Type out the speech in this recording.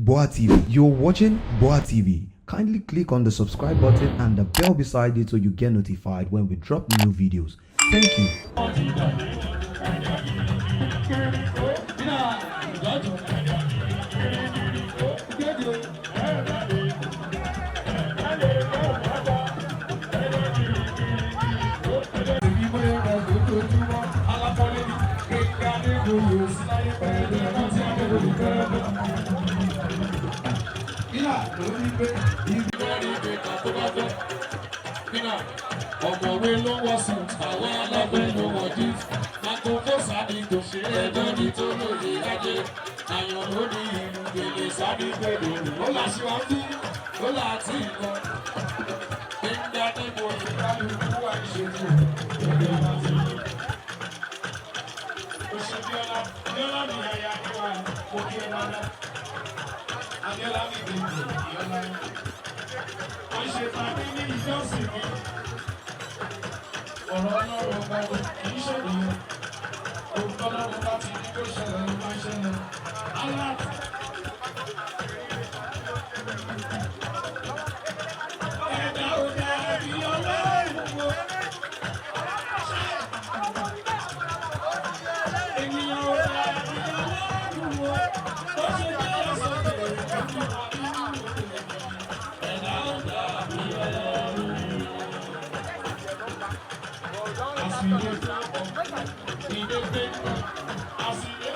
GboahTv. You're watching GboahTv. Kindly click on the subscribe button and the bell beside it so you get notified when we drop new videos. Thank you. Ọmọwé ló wọ sùn, àwọn alábẹ́ ló wọ jí. Àkókò sádìgbò, ẹ̀dọ́ ní tó lóye ajé. Àyàn ló ní ìlú gbèlè sádìgbò lòlù. Ó là síwájú, ó là tí ì lọ. Nígbà tí mo ti kálukú wà ìṣèlú, ìgbà láti rí. Òṣèbíọ́lá, Bíọ́lá ni àyà wa, mo kí ẹ máa dá. Abíọ́lá ní ìgbèjì, Bíọ́lá. Wọ́n ṣe tàbí ní ìjọsìn mi. Ọ̀rọ̀ ọlọ́run ọba kì í ṣèlú. Òkú ọlọ́run bá ti ní kó ṣẹlẹ̀ ló máa ṣẹlẹ̀. Aláàtì. Ẹ̀dá ò dá ẹbí ọlọ́run wo. Ènìyàn ò dá ẹbí ọlọ́run wo. Ó ṣe bí ọ̀sán bẹ̀rẹ̀ lójú àbínú. Ẹ̀dá ò dá ẹbí ọlọ́run wo. As we lift up, we lift it up. As we